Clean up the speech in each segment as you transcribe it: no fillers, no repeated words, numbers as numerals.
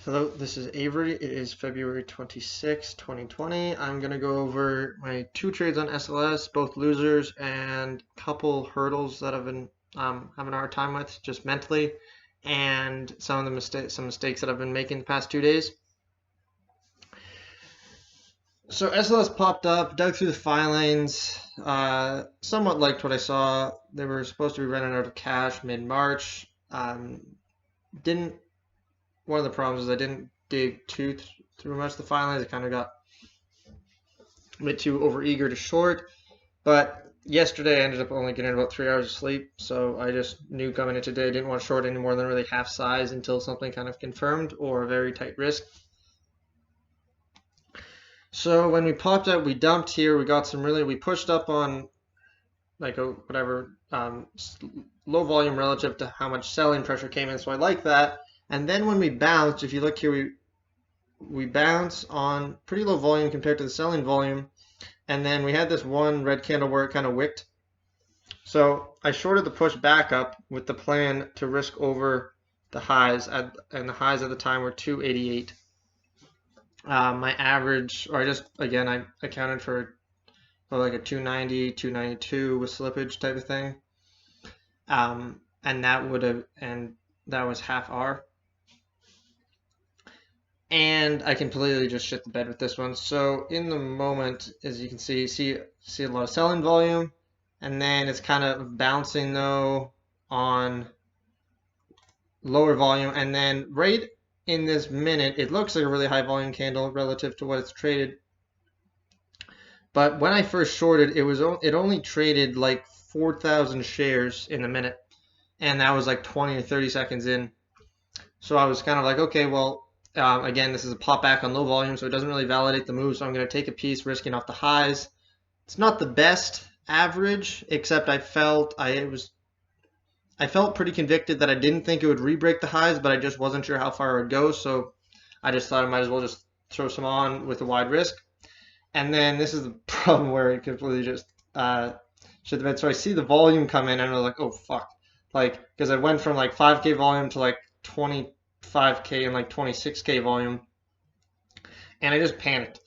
Hello, this is Avery. It is February 26, 2020. I'm going to go over my two trades on SLS, both losers, and a couple hurdles that I've been having a hard time with just mentally, and some mistakes that I've been making the past 2 days. So SLS popped up, dug through the filings, somewhat liked what I saw. They were supposed to be running out of cash mid-March. Didn't One of the problems is I didn't dig through much of the filings. I kind of got a bit too overeager to short. But yesterday I ended up only getting about 3 hours of sleep, so I just knew coming in today I didn't want to short any more than really half size until something kind of confirmed or a very tight risk. So when we popped out, we dumped here. We pushed up on like a whatever low volume relative to how much selling pressure came in, so I like that. And then when we bounced, if you look here, we bounce on pretty low volume compared to the selling volume, and then we had this one red candle where it kind of wicked. So I shorted the push back up with the plan to risk over the highs, and the highs at the time were 288. My average, or I accounted for like a 290, 292 with slippage type of thing, and that was half R. And I completely just shit the bed with this one. So in the moment, as you can see a lot of selling volume, and then it's kind of bouncing though on lower volume, and then right in this minute, it looks like a really high volume candle relative to what it's traded. But when I first shorted, it only traded like 4,000 shares in a minute, and that was like 20 or 30 seconds in. So I was kind of like, okay, well, again, this is a pop back on low volume, so it doesn't really validate the move. So I'm going to take a piece, risking off the highs. It's not the best average, except I felt pretty convicted that I didn't think it would re-break the highs, but I just wasn't sure how far it would go. So I just thought I might as well just throw some on with a wide risk. And then this is the problem where it completely just shit the bed. So I see the volume come in, and I was like, oh fuck, like because I went from like 5K volume to like 25K and like 26K volume, and I just panicked,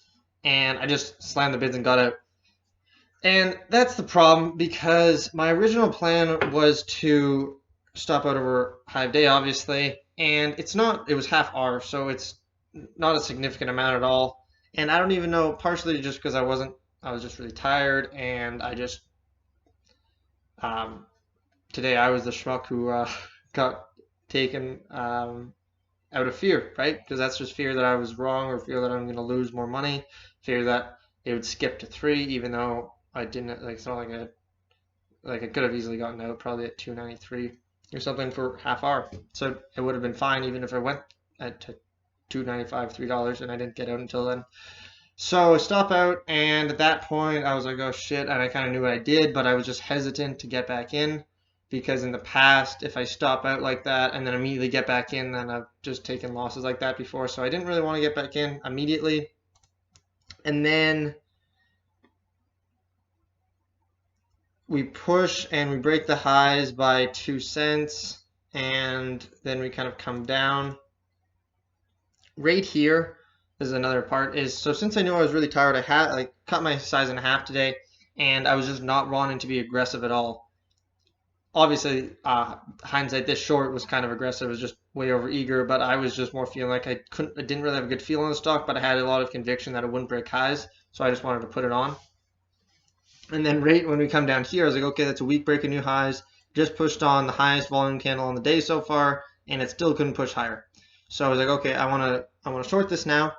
and I just slammed the bids and got out. And that's the problem, because my original plan was to stop out over high of day, obviously, and it was half R, so it's not a significant amount at all. And I don't even know, partially just because I was just really tired, and I just, today I was the schmuck who got taken out of fear, right? Because that's just fear that I was wrong, or fear that I'm going to lose more money, fear that it would skip to 3, even though I didn't, like, it's not like I could have easily gotten out probably at 293 or something for half hour. So it would have been fine even if I went at $2.95, $3, and I didn't get out until then. So I stop out, and at that point I was like, oh shit, and I kind of knew what I did, but I was just hesitant to get back in, because in the past, if I stop out like that and then immediately get back in, then I've just taken losses like that before. So I didn't really want to get back in immediately. And then we push and we break the highs by 2 cents, and then we kind of come down. Right here is another part, so since I knew I was really tired, I cut my size in half today, and I was just not wanting to be aggressive at all. Obviously, hindsight, this short was kind of aggressive. It was just way over eager, but I was just more feeling like I didn't really have a good feel on the stock, but I had a lot of conviction that it wouldn't break highs, so I just wanted to put it on. And then right when we come down here, I was like, okay, that's a weak break of new highs. Just pushed on the highest volume candle on the day so far, and it still couldn't push higher. So I was like, okay, I want to short this now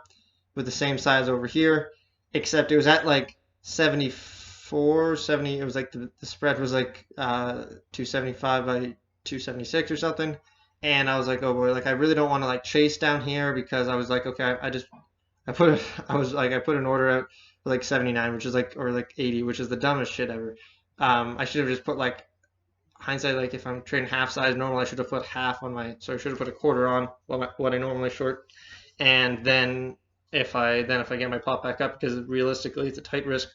with the same size over here, except it was at like 74, 70. It was like the spread was like 275 by 276 or something. And I was like, oh boy, like I really don't want to like chase down here, because I was like, okay, I put an order out for like 79, which is like, or like 80, which is the dumbest shit ever. I should have just put, like, hindsight, like if I'm trading half size normal, I should have put half on so I should have put a quarter on what I normally short. And then if I get my pop back up, because realistically it's a tight risk,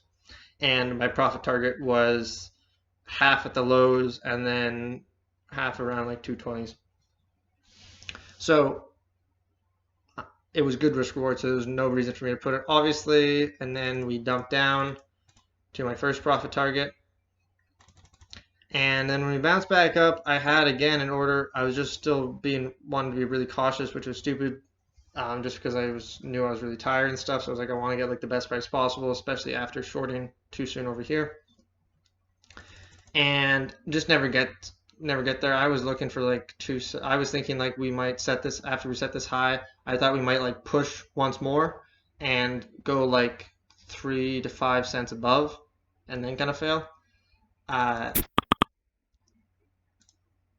and my profit target was half at the lows and then half around like 220s. So it was good risk reward, so there was no reason for me to put it, obviously. And then we dumped down to my first profit target. And then when we bounced back up, I had again an order. I was just still wanting to be really cautious, which was stupid, just because knew I was really tired and stuff. So I was like, I want to get like the best price possible, especially after shorting too soon over here. And just never get there. I was looking for like I was thinking like we might set this after we set this high. I thought we might like push once more and go like 3 to 5 cents above, and then kind of fail.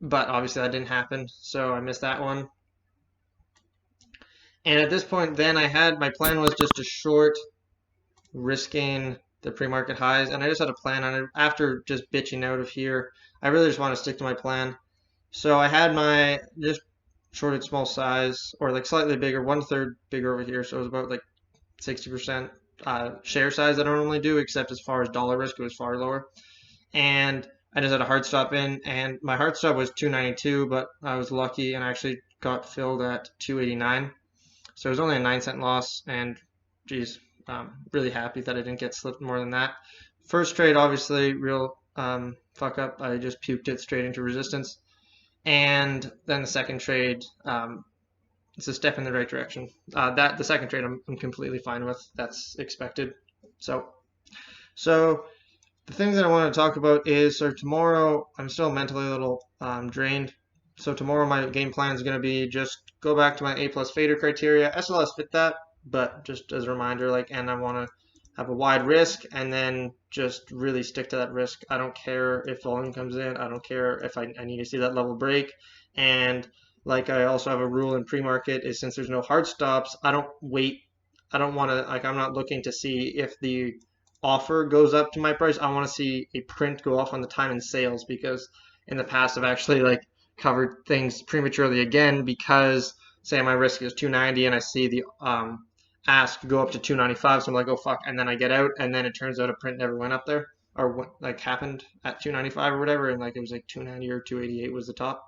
But obviously that didn't happen, so I missed that one. And at this point, then my plan was just to short, risking the pre-market highs, and I just had a plan on it. After just bitching out of here, I really just want to stick to my plan. So I had just shorted small size, or like slightly bigger, 1/3 bigger over here, so it was about like 60% share size that I normally do, except as far as dollar risk, it was far lower. And I just had a hard stop in, and my hard stop was 292, but I was lucky and I actually got filled at 289. So it was only a 9-cent loss, and geez, really happy that I didn't get slipped more than that. First trade, obviously, real fuck up. I just puked it straight into resistance. And then the second trade, it's a step in the right direction. The second trade I'm completely fine with. That's expected. So the things that I want to talk about is, so tomorrow I'm still mentally a little drained. So tomorrow my game plan is going to be just go back to my A+ fader criteria. SLS fit that, but just as a reminder, and I want to have a wide risk and then just really stick to that risk. I don't care if volume comes in. I don't care if I need to see that level break. And I also have a rule in pre-market is, since there's no hard stops, I don't wait. I don't want to, I'm not looking to see if the offer goes up to my price. I want to see a print go off on the time and sales, because in the past I've actually covered things prematurely again, because say my risk is 290 and I see the ask go up to 295, so I'm like, oh fuck, and then I get out, and then it turns out a print never went up there, or what happened at 295 or whatever, and it was 290 or 288 was the top.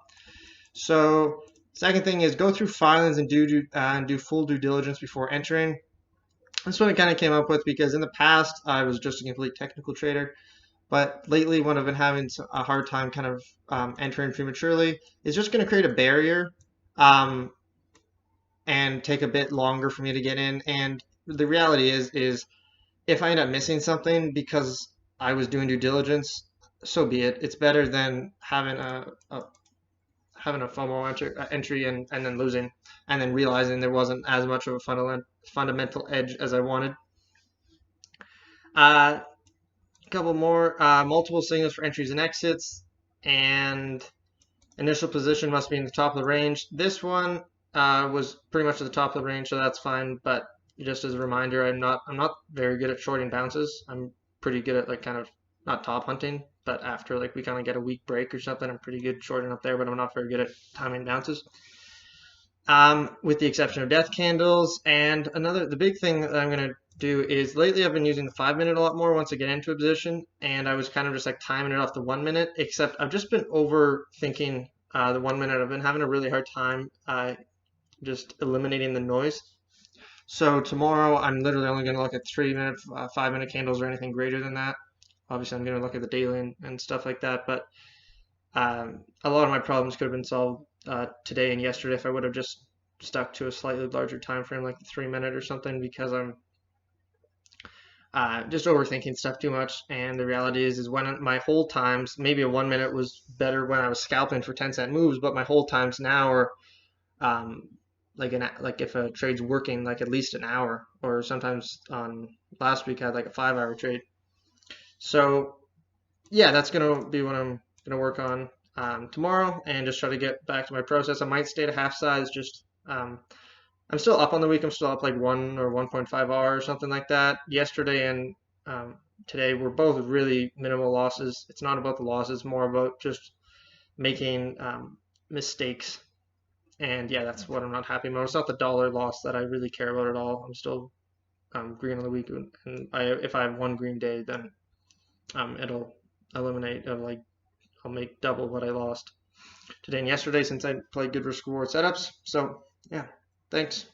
So second thing is go through filings and do full due diligence before entering. That's what I kind of came up with, because in the past I was just a complete technical trader, but lately when I've been having a hard time kind of entering prematurely, it's just going to create a barrier and take a bit longer for me to get in. And the reality is if I end up missing something because I was doing due diligence, so be it. It's better than having a FOMO entry and then losing, and then realizing there wasn't as much of a fundamental edge as I wanted. A couple more, multiple signals for entries and exits, and initial position must be in the top of the range. This one was pretty much at the top of the range, so that's fine. But just as a reminder, I'm not very good at shorting bounces. I'm pretty good at kind of not top hunting, but after we kind of get a weak break or something, I'm pretty good shorting up there, but I'm not very good at timing bounces. With the exception of death candles. And the big thing that I'm going to do is, lately I've been using the 5-minute a lot more once I get into a position, and I was kind of just timing it off the 1 minute, except I've just been overthinking the 1 minute. I've been having a really hard time just eliminating the noise. So tomorrow I'm literally only going to look at 3-minute, 5-minute candles, or anything greater than that. Obviously I'm going to look at the daily and stuff like that, but a lot of my problems could have been solved today and yesterday if I would have just stuck to a slightly larger time frame, like the 3-minute or something, because I'm just overthinking stuff too much. And the reality is when my hold times, maybe a 1 minute was better when I was scalping for 10-cent moves, but my hold times now are if a trade's working at least an hour, or sometimes on last week I had a 5-hour trade. So yeah, that's gonna be what I'm gonna work on tomorrow, and just try to get back to my process. I might stay at a half size. Just I'm still up on the week. I'm still up 1 or 1.5 R or something like that. Yesterday and today were both really minimal losses. It's not about the losses, more about just making mistakes. And yeah, that's what I'm not happy about. It's not the dollar loss that I really care about at all. I'm still green on the week, and if I have one green day, then it'll eliminate I'll make double what I lost today and yesterday, since I played good risk reward setups. So yeah, thanks.